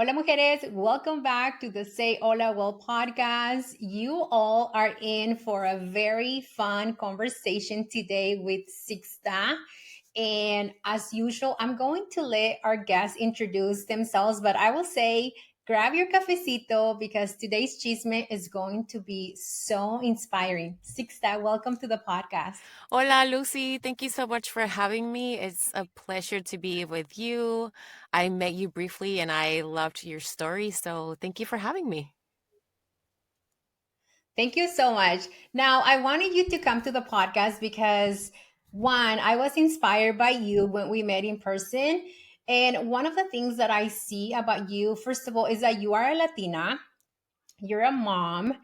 Hola, mujeres. Welcome back to the Say Hola Well podcast. You all are in for a very fun conversation today with Sixta. And as usual, I'm going to let our guests introduce themselves, but I will say grab your cafecito because today's chisme is going to be so inspiring. Sixta, welcome to the podcast. Hola, Lucy. Thank you so much for having me. It's a pleasure to be with you. I met you briefly and I loved your story. So thank you for having me. Thank you so much. Now, I wanted you to come to the podcast because one, I was inspired by you when we met in person. And one of the things that I see about you, first of all, is that you are a Latina, you're a mom,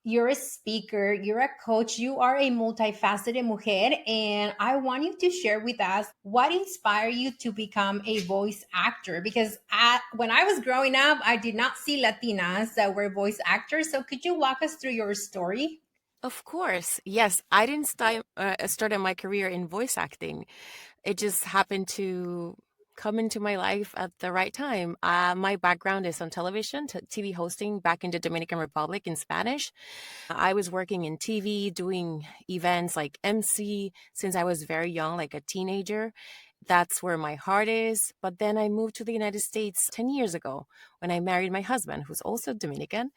you're a speaker, you're a coach, you are a multifaceted mujer. And I want you to share with us what inspired you to become a voice actor. Because when I was growing up, I did not see Latinas that were voice actors. So could you walk us through your story? Of course. Yes, I didn't start my career in voice acting. It just happened to come into my life at the right time. My background is on television, TV hosting back in the Dominican Republic in Spanish. I was working in TV, doing events like MC since I was very young, like a teenager. That's where my heart is. But then I moved to the United States 10 years ago when I married my husband, who's also Dominican.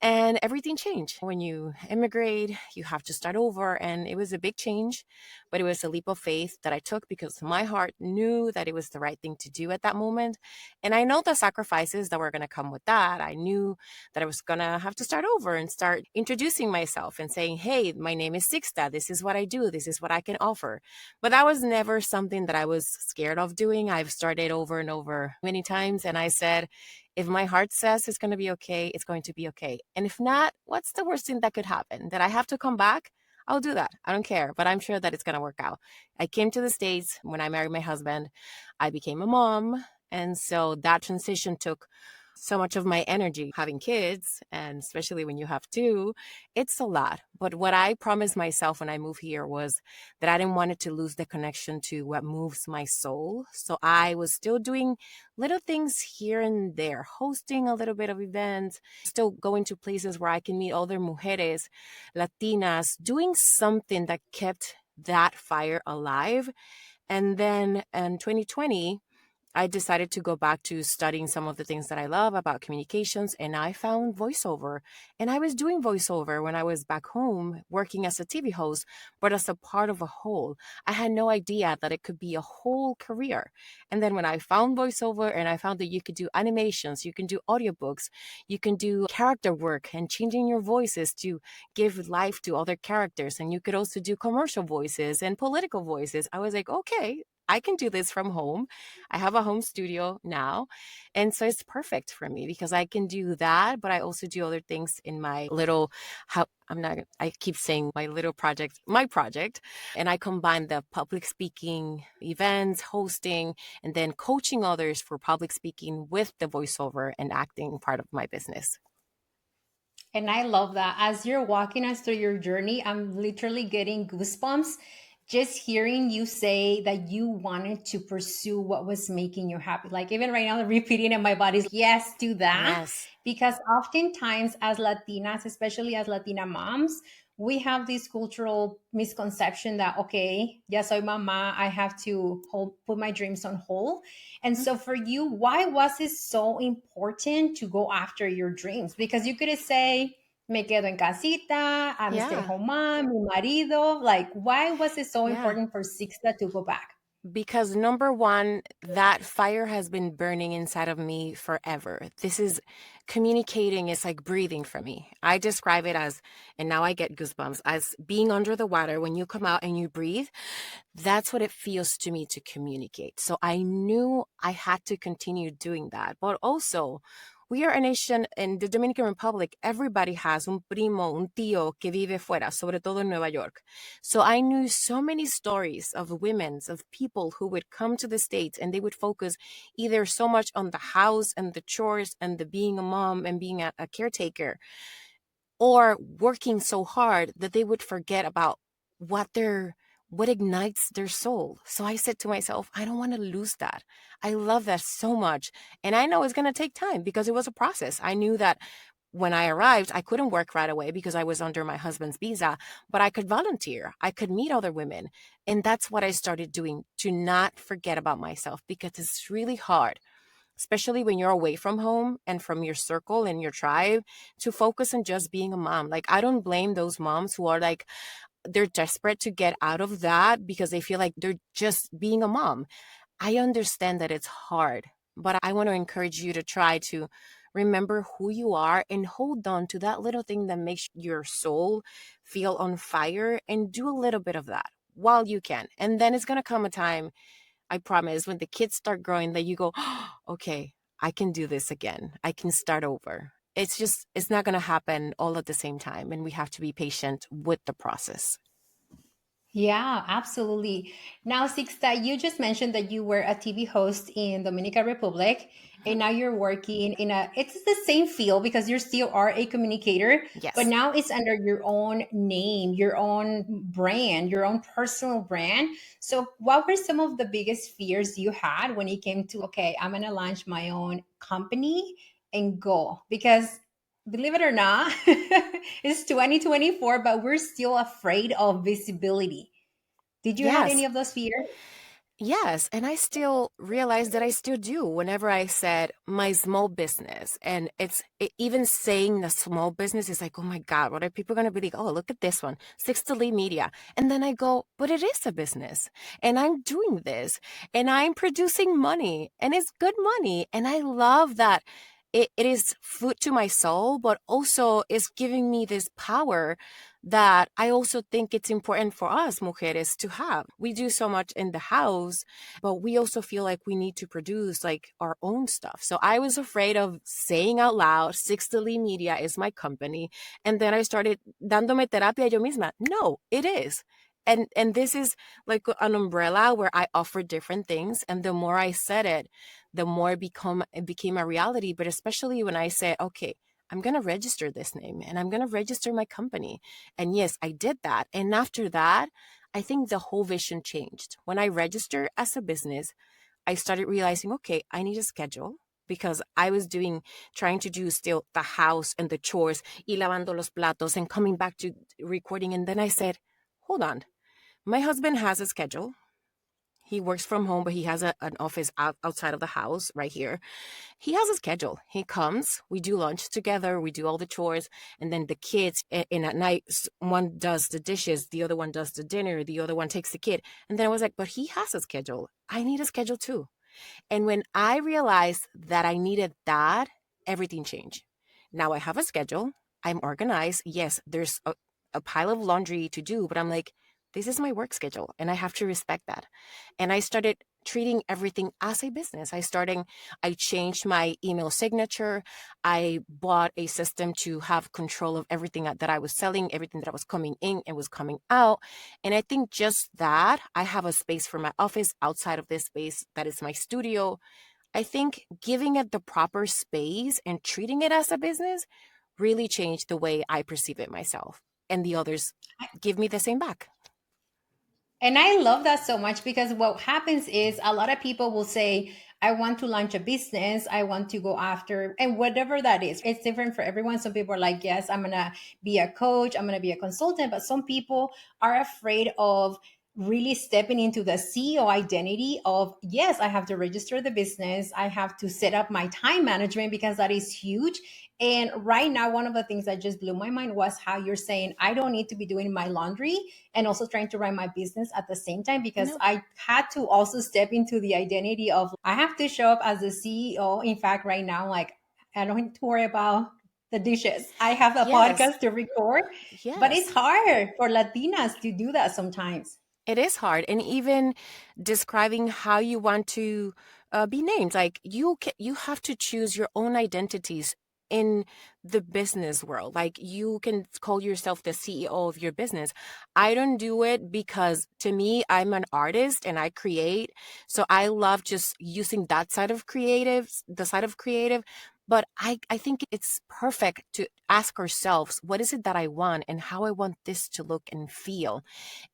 And everything changed. When you immigrate, you have to start over. And it was a big change, but it was a leap of faith that I took because my heart knew that it was the right thing to do at that moment. And I know the sacrifices that were going to come with that. I knew that I was going to have to start over and start introducing myself and saying, hey, my name is Sixta. This is what I do. This is what I can offer. But that was never something that I was scared of doing. I've started over and over many times. And I said, if my heart says it's going to be okay, it's going to be okay. And if not, what's the worst thing that could happen? That I have to come back? I'll do that. I don't care, but I'm sure that it's going to work out. I came to the States when I married my husband. I became a mom. And so that transition took so much of my energy. Having kids, and especially when you have two, it's a lot. But what I promised myself when I moved here was that I didn't want it to lose the connection to what moves my soul. So I was still doing little things here and there, hosting a little bit of events, still going to places where I can meet other mujeres, Latinas, doing something that kept that fire alive. And then in 2020, I decided to go back to studying some of the things that I love about communications, and I found voiceover. And I was doing voiceover when I was back home working as a TV host, but as a part of a whole. I had no idea that it could be a whole career. And then when I found voiceover and I found that you could do animations, you can do audiobooks, you can do character work and changing your voices to give life to other characters, and you could also do commercial voices and political voices. I was like, okay, I can do this from home. I have a home studio now. And so it's perfect for me because I can do that, but I also do other things in my little, how I'm not, I keep saying my project. And I combine the public speaking events, hosting, and then coaching others for public speaking with the voiceover and acting part of my business. And I love that. As you're walking us through your journey, I'm literally getting goosebumps just hearing you say that you wanted to pursue what was making you happy. Like even right now, I'm repeating in my body's yes to that. Yes. Because oftentimes, as Latinas, especially as Latina moms, we have this cultural misconception that, okay, ya soy mama, I have to put my dreams on hold. And so for you, why was it so important to go after your dreams? Because you could say, me quedo en casita, I'm a Yeah. stay-at-home mom, mi marido. Like, why was it so Yeah. important for Sixta to go back? Because number one, that fire has been burning inside of me forever. This is communicating is like breathing for me. I describe it as, and now I get goosebumps, as being under the water. When you come out and you breathe, that's what it feels to me to communicate. So I knew I had to continue doing that. But also, we are a nation in the Dominican Republic. Everybody has un primo, un tío que vive fuera, sobre todo en Nueva York. So I knew so many stories of women, of people who would come to the States and they would focus either so much on the house and the chores and the being a mom and being a caretaker, or working so hard that they would forget about what their what ignites their soul. So I said to myself, I don't want to lose that. I love that so much. And I know it's going to take time because it was a process. I knew that when I arrived, I couldn't work right away because I was under my husband's visa, but I could volunteer. I could meet other women. And that's what I started doing, to not forget about myself, because it's really hard, especially when you're away from home and from your circle and your tribe, to focus on just being a mom. Like, I don't blame those moms who are like, they're desperate to get out of that because they feel like they're just being a mom. I understand that it's hard, but I want to encourage you to try to remember who you are and hold on to that little thing that makes your soul feel on fire, and do a little bit of that while you can. And then it's going to come a time, I promise, when the kids start growing, that you go, oh, okay, I can do this again. I can start over. It's just, it's not going to happen all at the same time. And we have to be patient with the process. Yeah, absolutely. Now, Sixta, you just mentioned that you were a TV host in Dominican Republic, Mhm. and now you're working in it's the same field because you still are a communicator, but Yes. now it's under your own name, your own brand, your own personal brand. So, what were some of the biggest fears you had when it came to, okay, I'm going to launch my own company and go? Because believe it or not, it's 2024, but we're still afraid of visibility. Did you have any Yes. of those fears? Yes, and I still realize that I still do whenever I said my small business. And even saying the small business is like, oh my God, what are people going to be like? Oh, look at this one, Six to Lead Media. And then I go, but it is a business and I'm doing this and I'm producing money and it's good money. And I love that it is food to my soul, but also is giving me this power that I also think it's important for us mujeres to have. We do so much in the house, but we also feel like we need to produce like our own stuff. So I was afraid of saying out loud, Sixtily Media is my company. And then I started dándome terapia yo misma. No, it is. And this is like an umbrella where I offer different things. And the more I said it, the more it became a reality. But especially when I said, okay, I'm going to register this name and I'm going to register my company. And yes, I did that. And after that, I think the whole vision changed. When I registered as a business, I started realizing, okay, I need a schedule because I was trying to do still the house and the chores, y lavando los platos and coming back to recording. And then I said, hold on, my husband has a schedule. He works from home, but he has an office outside of the house right here. He has a schedule. He comes, we do lunch together, we do all the chores, and then the kids, and at night, one does the dishes, the other one does the dinner, the other one takes the kid. And then I was like, but he has a schedule. I need a schedule too. And when I realized that I needed that, everything changed. Now I have a schedule. I'm organized. Yes, there's a pile of laundry to do, but I'm like, this is my work schedule and I have to respect that. And I started treating everything as a business. I changed my email signature. I bought a system to have control of everything that I was selling, everything that was coming in and was coming out. And I think just that, I have a space for my office outside of this space that is my studio. I think giving it the proper space and treating it as a business really changed the way I perceive it myself. And the others give me the same back. And I love that so much because what happens is a lot of people will say, I want to launch a business. I want to go after, and whatever that is, it's different for everyone. Some people are like, yes, I'm going to be a coach, I'm going to be a consultant. But some people are afraid of really stepping into the CEO identity of, yes, I have to register the business. I have to set up my time management because that is huge. And right now, one of the things that just blew my mind was how you're saying, I don't need to be doing my laundry and also trying to run my business at the same time because No. I had to also step into the identity of I have to show up as the CEO. In fact, right now, like I don't need to worry about the dishes. I have a Yes. podcast to record, but it's Yes. hard for Latinas to do that sometimes. It is hard. And even describing how you want to be named, like you have to choose your own identities in the business world. Like you can call yourself the CEO of your business. I don't do it because to me, I'm an artist and I create. So I love just using that side of creative, the side of creative. But I think it's perfect to ask ourselves, what is it that I want and how I want this to look and feel?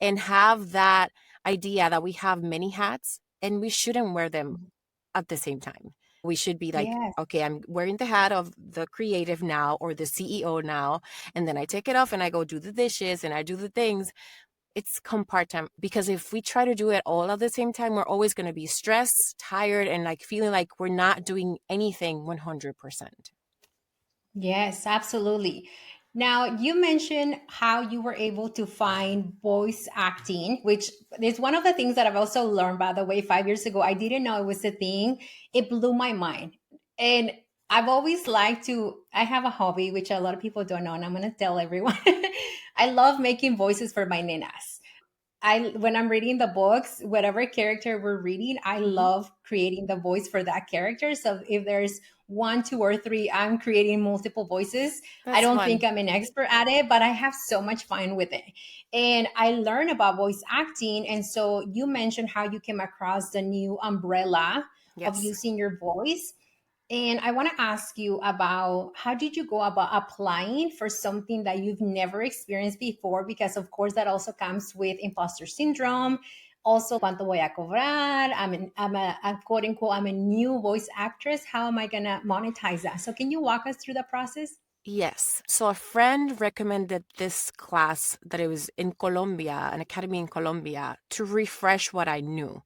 And have that idea that we have many hats and we shouldn't wear them at the same time. We should be like, Yes. okay, I'm wearing the hat of the creative now or the CEO now, and then I take it off and I go do the dishes and I do the things. It's compartment, because if we try to do it all at the same time, we're always going to be stressed, tired, and like feeling like we're not doing anything 100%. Yes, absolutely. Now, you mentioned how you were able to find voice acting, which is one of the things that I've also learned, by the way, 5 years ago. I didn't know it was a thing. It blew my mind. And I've always liked to, I have a hobby, which a lot of people don't know, and I'm going to tell everyone. I love making voices for my nenas. When I'm reading the books, whatever character we're reading, I Hmm. love creating the voice for that character. So if there's one, two, or three, I'm creating multiple voices. I That's don't think fun. I'm an expert at it, but I have so much fun with it. And I learn about voice acting. And so you mentioned how you came across the new umbrella of Yes. using your voice. And I want to ask you about how did you go about applying for something that you've never experienced before? Because of course that also comes with imposter syndrome. Also, cuánto voy a cobrar? I'm quote unquote, I'm a new voice actress. How am I gonna monetize that? So can you walk us through the process? Yes. So a friend recommended this class that it was in Colombia, an academy in Colombia, to refresh what I knew.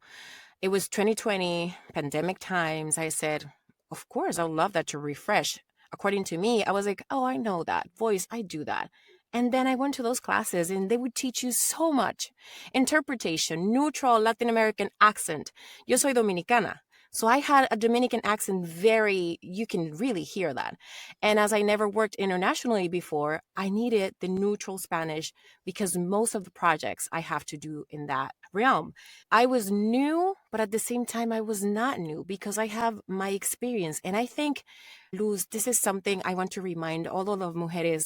It was 2020, pandemic times. I said, of course, I would love that to refresh. According to me, I was like, oh, I know that voice, I do that. And then I went to those classes and they would teach you so much interpretation, neutral Latin American accent. Yo soy dominicana. So I had a Dominican accent, very, you can really hear that. And as I never worked internationally before, I needed the neutral Spanish because most of the projects I have to do in that realm. I was new, but at the same time, I was not new because I have my experience. And I think, Luz, this is something I want to remind all of the mujeres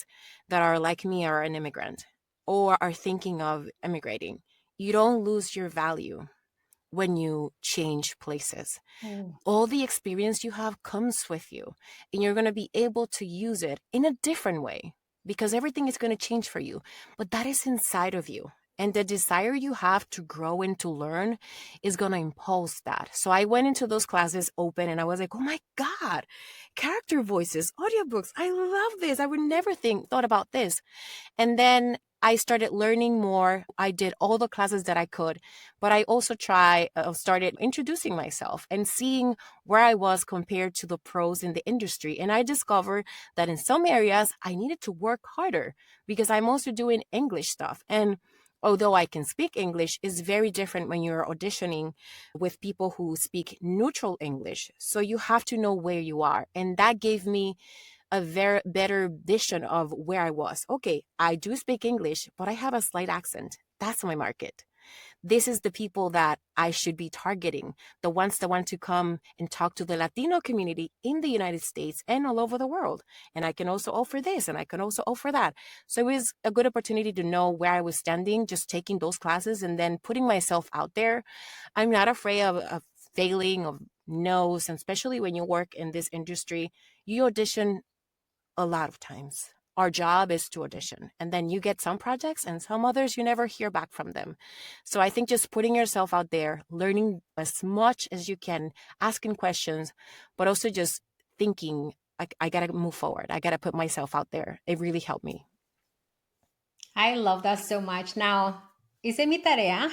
that are like me, are an immigrant or are thinking of immigrating. You don't lose your value when you change places. Oh, All the experience you have comes with you, and you're going to be able to use it in a different way because everything is going to change for you. But that is inside of you. And the desire you have to grow and to learn is going to impulse that. So I went into those classes open and I was like, oh my God, character voices, audiobooks. I love this. I would never thought about this. And then I started learning more. I did all the classes that I could, but I also started introducing myself and seeing where I was compared to the pros in the industry. And I discovered that in some areas I needed to work harder because I'm also doing English stuff. And although I can speak English, is very different when you're auditioning with people who speak neutral English. So you have to know where you are. And that gave me a very better vision of where I was. Okay, I do speak English, but I have a slight accent. That's my market. This is the people that I should be targeting, the ones that want to come and talk to the Latino community in the United States and all over the world. And I can also offer this and I can also offer that. So it was a good opportunity to know where I was standing, just taking those classes and then putting myself out there. I'm not afraid of failing, of no's, and especially when you work in this industry, you audition a lot of times. Our job is to audition, and then you get some projects and some others you never hear back from them. So I think just putting yourself out there, learning as much as you can, asking questions, but also just thinking, I got to move forward. I got to put myself out there. It really helped me. I love that so much. Now, hice mi tarea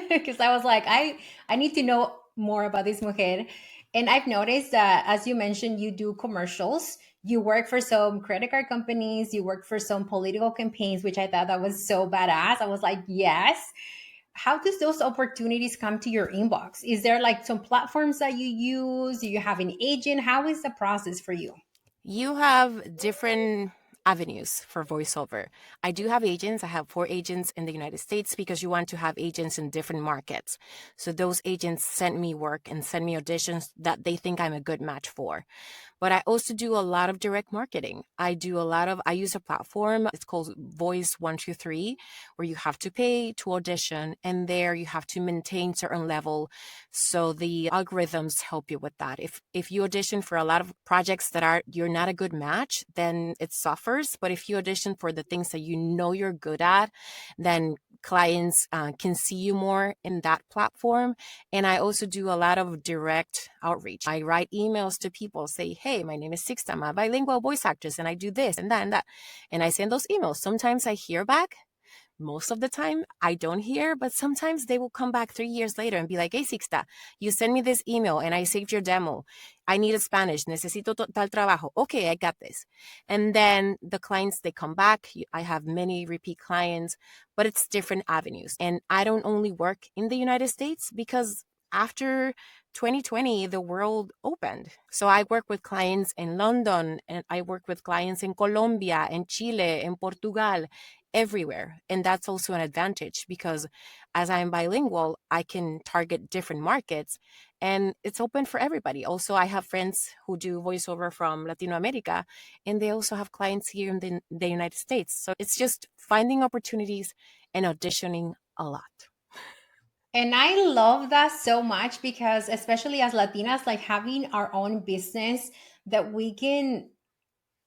because I was like, I need to know more about this mujer. And I've noticed that, as you mentioned, you do commercials. You work for some credit card companies. You work for some political campaigns, which I thought that was so badass. I was like, yes. How does those opportunities come to your inbox? Is there like some platforms that you use? Do you have an agent? How is the process for you? You have different avenues for voiceover. I do have agents. I have 4 agents in the United States because you want to have agents in different markets. So those agents send me work and send me auditions that they think I'm a good match for. But I also do a lot of direct marketing. I use a platform. It's called Voice 123, where you have to pay to audition, and there you have to maintain certain level. So the algorithms help you with that. If you audition for a lot of projects you're not a good match, then it suffers. But if you audition for the things that you know you're good at, then clients can see you more in that platform. And I also do a lot of direct outreach. I write emails to people, say, hey, my name is Sixta, I'm a bilingual voice actress, and I do this and that and that. And I send those emails. Sometimes I hear back. Most of the time, I don't hear, but sometimes they will come back 3 years later and be like, hey, Sixta, you send me this email and I saved your demo. I need a Spanish. Necesito tal trabajo. Okay, I got this. And then the clients, they come back. I have many repeat clients, but it's different avenues. And I don't only work in the United States because after 2020, the world opened. So I work with clients in London, and I work with clients in Colombia, in Chile, in Portugal, everywhere. And that's also an advantage because as I'm bilingual, I can target different markets and it's open for everybody. Also, I have friends who do voiceover from Latino America, and they also have clients here in the United States. So it's just finding opportunities and auditioning a lot. And I love that so much because, especially as Latinas, like having our own business that we can,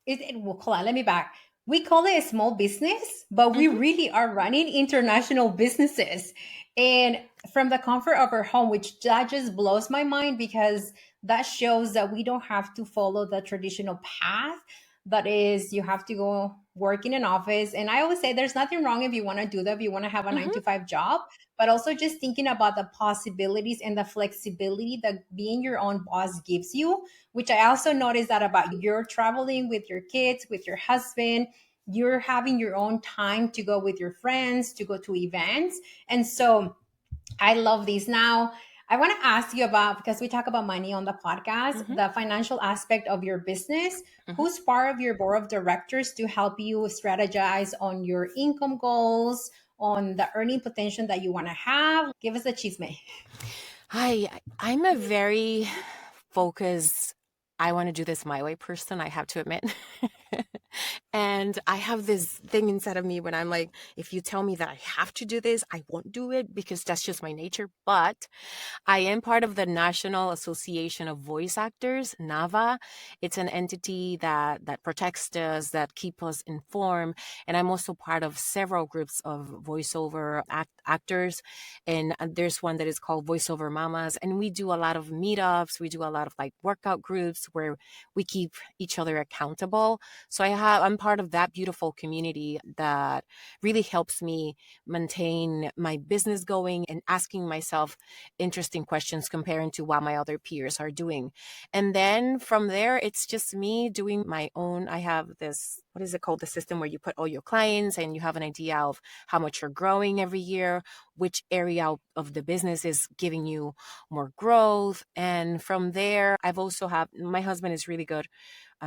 well, hold on, let me back. We call it a small business, but we Mm-hmm. really are running international businesses. And from the comfort of our home, which that just blows my mind because that shows that we don't have to follow the traditional path. That is, you have to go work in an office. And I always say there's nothing wrong if you want to do that, if you want to have a nine Mm-hmm. to five job, but also just thinking about the possibilities and the flexibility that being your own boss gives you, which I also noticed that about you. You're traveling with your kids, with your husband, you're having your own time to go with your friends, to go to events. And so I love these. Now, I want to ask you about, because we talk about money on the podcast, Mm-hmm. the financial aspect of your business. Mm-hmm. Who's part of your board of directors to help you strategize on your income goals, on the earning potential that you want to have? Give us a chisme. I'm a very focused, I want to do this my way person, I have to admit. And I have this thing inside of me when I'm like, if you tell me that I have to do this, I won't do it because that's just my nature. But I am part of the National Association of Voice Actors, NAVA. It's an entity that protects us, that keep us informed. And I'm also part of several groups of voiceover actors. And there's one that is called Voiceover Mamas. And we do a lot of meetups. We do a lot of like workout groups where we keep each other accountable. So I'm part of that beautiful community that really helps me maintain my business going and asking myself interesting questions comparing to what my other peers are doing. And then from there, it's just me doing my own. I have this, what is it called? The system where you put all your clients and you have an idea of how much you're growing every year, which area of the business is giving you more growth. And from there, my husband is really good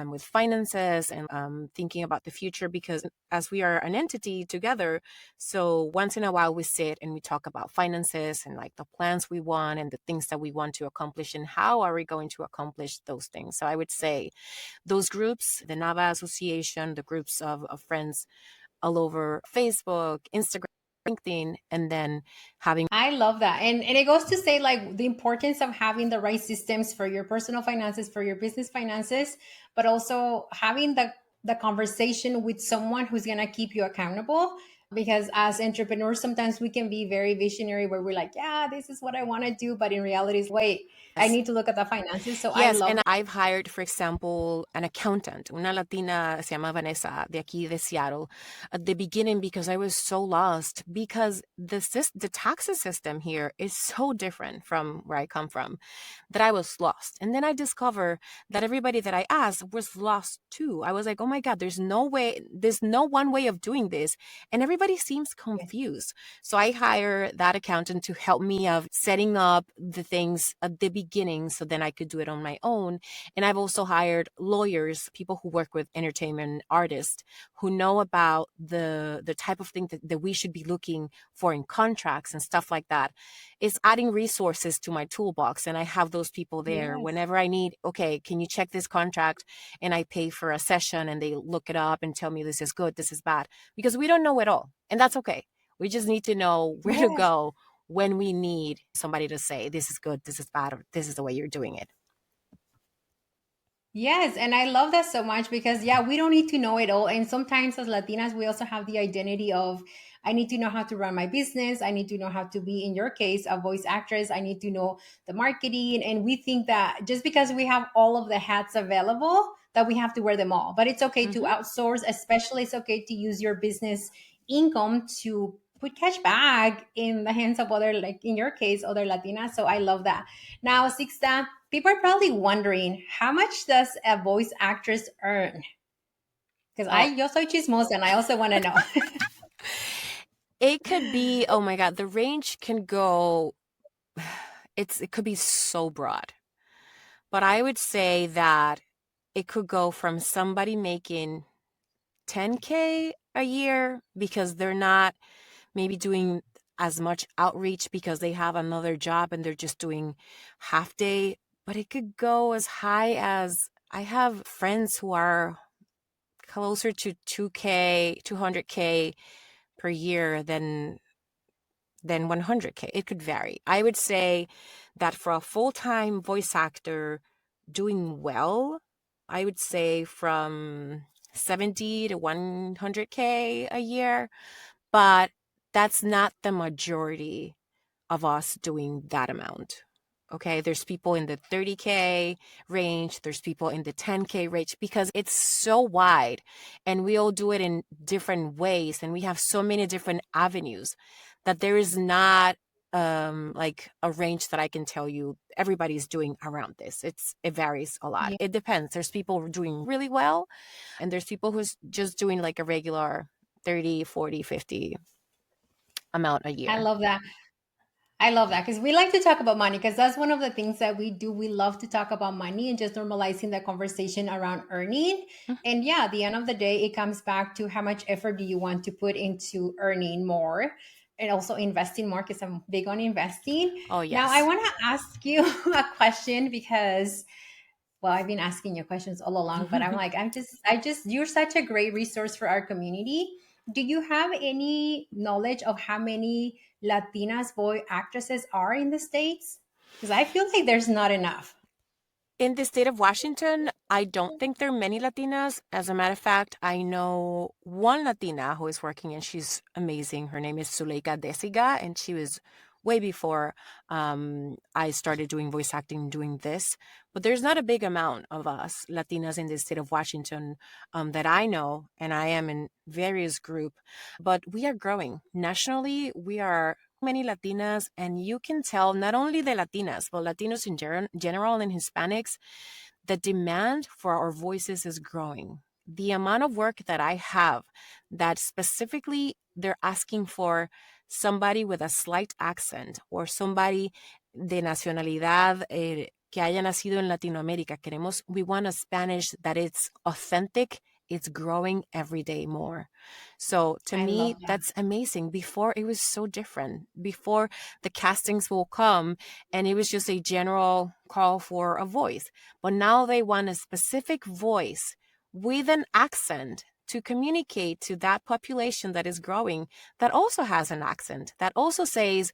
with finances and thinking about the future because as we are an entity together, so once in a while we sit and we talk about finances and like the plans we want and the things that we want to accomplish and how are we going to accomplish those things. So I would say those groups, the NAVA Association, the groups of friends all over Facebook, Instagram, LinkedIn, and then having. I love that. And it goes to say like the importance of having the right systems for your personal finances, for your business finances, but also having the conversation with someone who's going to keep you accountable. Because as entrepreneurs, sometimes we can be very visionary where we're like, yeah, this is what I want to do. But in reality, is wait, I need to look at the finances. So I Yes, love and I've hired, for example, an accountant, una latina, se llama Vanessa, de aquí de Seattle, at the beginning because I was so lost because the taxes system here is so different from where I come from that I was lost. And then I discovered that everybody that I asked was lost too. I was like, oh my God, there's no one way of doing this. And everybody everybody seems confused. So I hire that accountant to help me of setting up the things at the beginning so then I could do it on my own. And I've also hired lawyers, people who work with entertainment artists who know about the type of thing that we should be looking for in contracts and stuff like that. It's adding resources to my toolbox, and I have those people there Yes. whenever I need, okay, can you check this contract? And I pay for a session and they look it up and tell me this is good, this is bad, because we don't know it all. And that's okay. We just need to know where to Yes. go when we need somebody to say, this is good, this is bad, or this is the way you're doing it. Yes, and I love that so much because yeah, we don't need to know it all. And sometimes as Latinas, we also have the identity of I need to know how to run my business. I need to know how to be, in your case, a voice actress. I need to know the marketing. And we think that just because we have all of the hats available, that we have to wear them all. But it's okay to Mm-hmm. outsource, especially it's okay to use your business income to put cash back in the hands of other, like in your case, other Latinas. So I love that. Now, Sixta, people are probably wondering how much does a voice actress earn? Because Oh, yo soy chismosa and I also want to know. it could be, oh my God, the range can go, it could be so broad. But I would say that it could go from somebody making 10K a year because they're not maybe doing as much outreach because they have another job and they're just doing half day. But it could go as high as, I have friends who are closer to 2K, 200K per year than 100K. It could vary. I would say that for a full-time voice actor doing well, I would say from 70 to 100K a year, but that's not the majority of us doing that amount. Okay, there's people in the 30K range, there's people in the 10K range because it's so wide and we all do it in different ways and we have so many different avenues that there is not like a range that I can tell you everybody's doing around this. It varies a lot. Yeah, It depends. There's people doing really well and there's people who's just doing like a regular 30, 40, 50 amount a I year. love that. I love that because we like to talk about money because that's one of the things that we do. We love to talk about money and just normalizing the conversation around earning. And yeah, at the end of the day, it comes back to how much effort do you want to put into earning more and also investing more because I'm big on investing. Oh, Now, I yes. want to ask you a question because well, I've been asking you questions all along, but I'm like, you're such a great resource for our community. Do you have any knowledge of how many Latinas voice actresses are in the States? Because I feel like there's not enough. In the state of Washington, I don't think there are many Latinas. As a matter of fact, I know one Latina who is working and she's amazing. Her name is Zuleika Desiga, and she was way before I started doing voice acting, doing this. But there's not a big amount of us Latinas in the state of Washington that I know, and I am in various group. But we are growing nationally. We are many Latinas, and you can tell not only the Latinas, but Latinos in general and Hispanics, the demand for our voices is growing. The amount of work that I have that specifically they're asking for somebody with a slight accent or somebody de nacionalidad que haya nacido en Latinoamérica. We want a Spanish that it's authentic. It's growing every day more. So to I me, love that. that's amazing. Before it was so different. Before the castings will come and it was just a general call for a voice. But now they want a specific voice with an accent to communicate to that population that is growing that also has an accent, that also says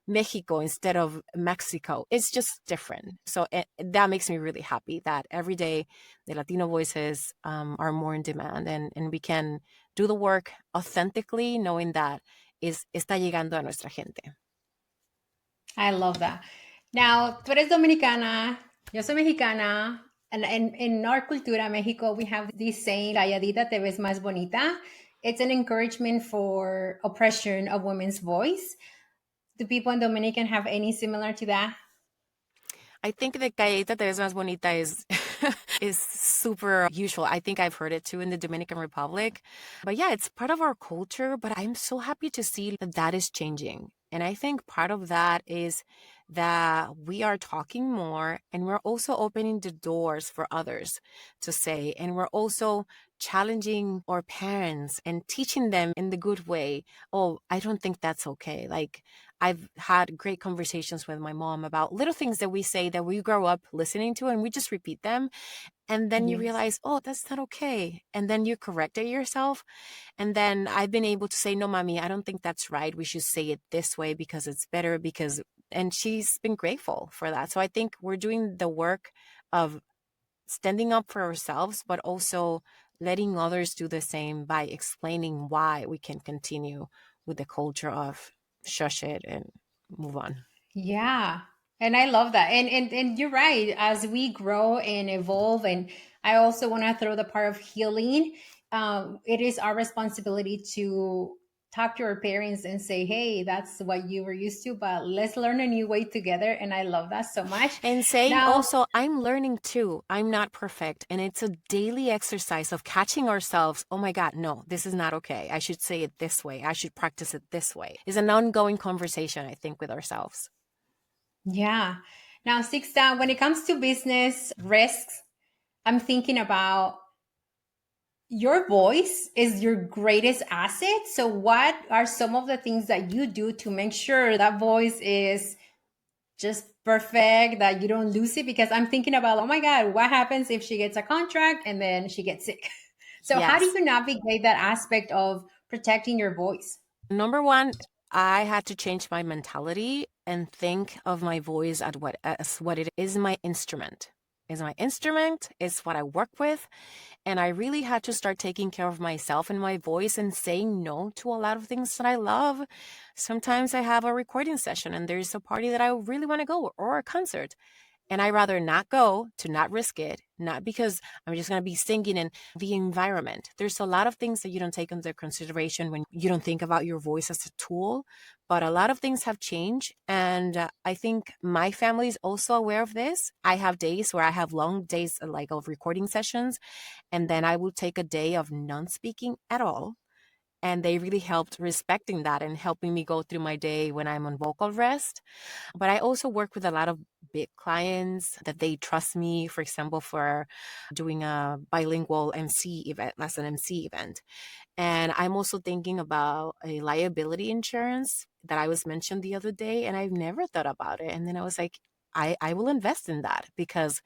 Mexico instead of Mexico. It's just different. So that makes me really happy that every day the Latino voices are more in demand and we can do the work authentically, knowing that está llegando a nuestra gente. I love that. Now, tú eres dominicana, yo soy mexicana, and in our cultura, Mexico, we have this saying, calladita te ves más bonita. It's an encouragement for oppression of women's voice. Do people in Dominican have any similar to that? I think the Calladita te ves más bonita is is super usual. I think I've heard it too in the Dominican Republic. But yeah, it's part of our culture. But I'm so happy to see that that is changing. And I think part of that is that we are talking more and we're also opening the doors for others to say. And we're also challenging our parents and teaching them in the good way. Oh, I don't think that's okay. Like, I've had great conversations with my mom about little things that we say that we grow up listening to and we just repeat them. And then you Yes. realize, oh, that's not okay. And then you correct it yourself. And then I've been able to say, no, mommy, I don't think that's right. We should say it this way because it's better. And she's been grateful for that. So I think we're doing the work of standing up for ourselves, but also letting others do the same by explaining why we can continue with the culture of shush it and move on. Yeah. And I love that. And you're right. As we grow and evolve, and I also want to throw the part of healing. It is our responsibility to talk to our parents and say, "Hey, that's what you were used to, but let's learn a new way together." And I love that so much. And saying Now, also, I'm learning too. I'm not perfect. And it's a daily exercise of catching ourselves. Oh my God, no, this is not okay. I should say it this way. I should practice it this way. It's an ongoing conversation, I think, with ourselves. yeah. Now, Sixta, when it comes to business risks, I'm thinking about your voice is your greatest asset. So, what are some of the things that you do to make sure that voice is just perfect, that you don't lose it? Because I'm thinking about, oh my God, what happens if she gets a contract and then she gets sick? So, how do Yes. you navigate that aspect of protecting your voice? Number one, I had to change my mentality and think of my voice as what it is, my instrument. Is my instrument, is what I work with. And I really had to start taking care of myself and my voice and saying no to a lot of things that I love. Sometimes I have a recording session and there's a party that I really want to go or a concert. And I rather not go to not risk it, not because I'm just going to be singing in the environment. There's a lot of things that you don't take into consideration when you don't think about your voice as a tool, but a lot of things have changed. And I think my family is also aware of this. I have days where I have long days like of recording sessions, and then I will take a day of non speaking at all, and they really helped respecting that and helping me go through my day when I'm on vocal rest. But I also work with a lot of big clients that they trust me, for example, for doing a bilingual MC event, as an MC event. And I'm also thinking about a liability insurance that I was mentioned the other day, and I've never thought about it. And then I was like, I will invest in that because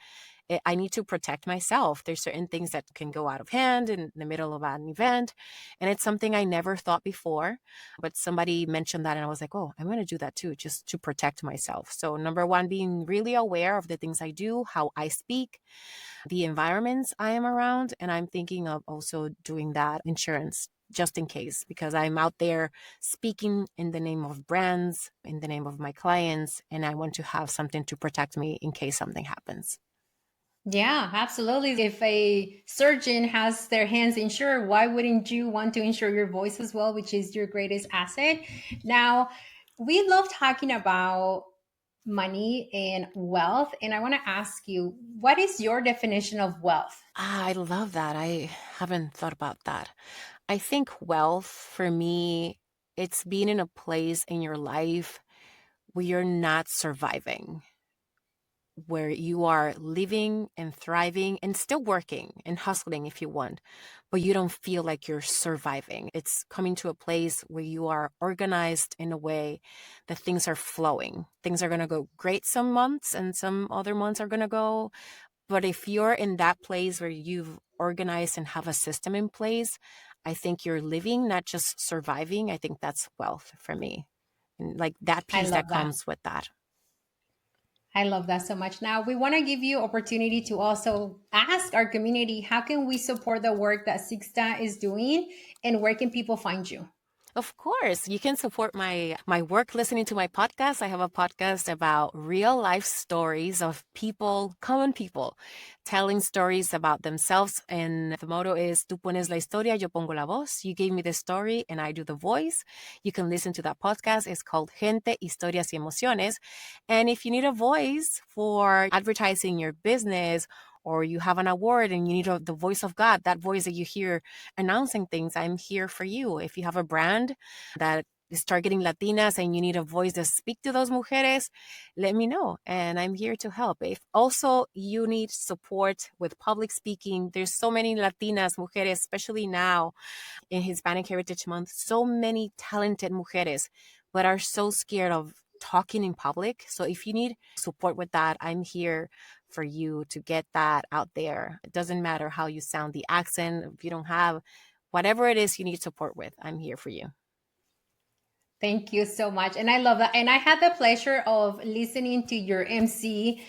I need to protect myself. There's certain things that can go out of hand in the middle of an event. And it's something I never thought before. But somebody mentioned that and I was like, oh, I'm going to do that too, just to protect myself. So, number one, being really aware of the things I do, how I speak, the environments I am around. And I'm thinking of also doing that insurance just in case, because I'm out there speaking in the name of brands, in the name of my clients, and I want to have something to protect me in case something happens. Yeah, absolutely. If a surgeon has their hands insured, why wouldn't you want to insure your voice as well, which is your greatest asset? Now, we love talking about money and wealth. And I want to ask you, what is your definition of wealth? Ah, I love that. I haven't thought about that. I think wealth for me, it's being in a place in your life where you're not surviving, where you are living and thriving and still working and hustling if you want, but you don't feel like you're surviving. It's coming to a place where you are organized in a way that things are flowing. Things are going to go great some months and some other months are going to go. But if you're in that place where you've organized and have a system in place, I think you're living, not just surviving. I think that's wealth for me. And like that I piece love that that. comes with that. I love that so much. Now, we want to give you opportunity to also ask our community, how can we support the work that Sixta is doing and where can people find you? Of course, you can support my work listening to my podcast. I have a podcast about real life stories of people, common people, telling stories about themselves. And the motto is "Tú pones la historia, yo pongo la voz." You gave me the story, and I do the voice. You can listen to that podcast. It's called Gente, Historias y Emociones. And if you need a voice for advertising your business or you have an award and you need the voice of God, that voice that you hear announcing things, I'm here for you. If you have a brand that is targeting Latinas and you need a voice to speak to those mujeres, let me know and I'm here to help. If also you need support with public speaking, there's so many Latinas mujeres, especially now in Hispanic Heritage Month, so many talented mujeres, but are so scared of talking in public. So if you need support with that, I'm here for you to get that out there. It doesn't matter how you sound, the accent, if you don't have whatever it is you need support with, I'm here for you. Thank you so much. And I love that. And I had the pleasure of listening to your MC,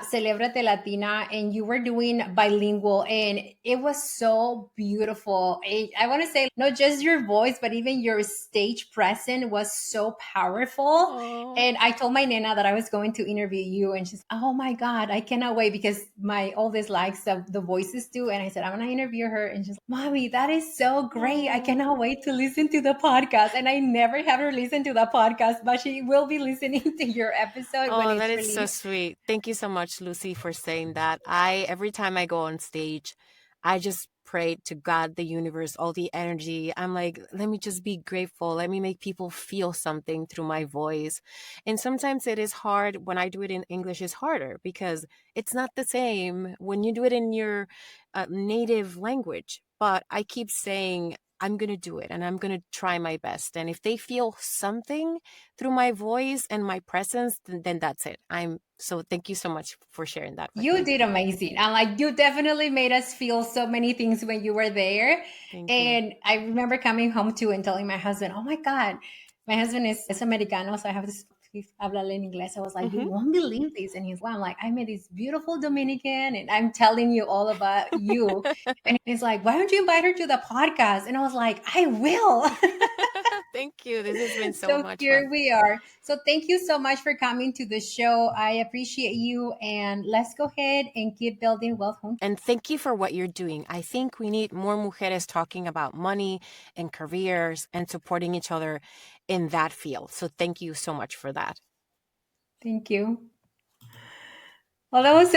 Celebrate Latina, and you were doing bilingual, and it was so beautiful. I want to say, not just your voice, but even your stage presence was so powerful. Oh. And I told my Nana that I was going to interview you, and she's, oh my God, I cannot wait because my oldest likes the voices too. And I said, I'm going to interview her. And she's, Mommy, that is so great. I cannot wait to listen to the podcast. And I never have her listen to the podcast, but she will be listening to your episode when Oh, it's that is so released. sweet. Thank you so much, Lucy, for saying that. Every time I go on stage, I just pray to God, the universe, all the energy. I'm like, let me just be grateful. Let me make people feel something through my voice. And sometimes it is hard. When I do it in English, it's harder because it's not the same when you do it in your native language. But I keep saying, I'm going to do it and I'm going to try my best. And if they feel something through my voice and my presence, then that's it. So thank you so much for sharing that with You me. did amazing. And like, you definitely made us feel so many things when you were there. Thank you. And I remember coming home too and telling my husband, oh my God, my husband is Americano. So I have this, hablarle en inglés. I was like, you Mm-hmm. won't believe this. And he's, well, I'm like, I met this beautiful Dominican and I'm telling you all about you. And he's like, why don't you invite her to the podcast? And I was like, I will. Thank you. This has been so So much here fun. we are. So thank you so much for coming to the show. I appreciate you. And let's go ahead and keep building wealth home. And thank you for what you're doing. I think we need more mujeres talking about money and careers and supporting each other in that field. So thank you so much for that. Thank you. Well, that was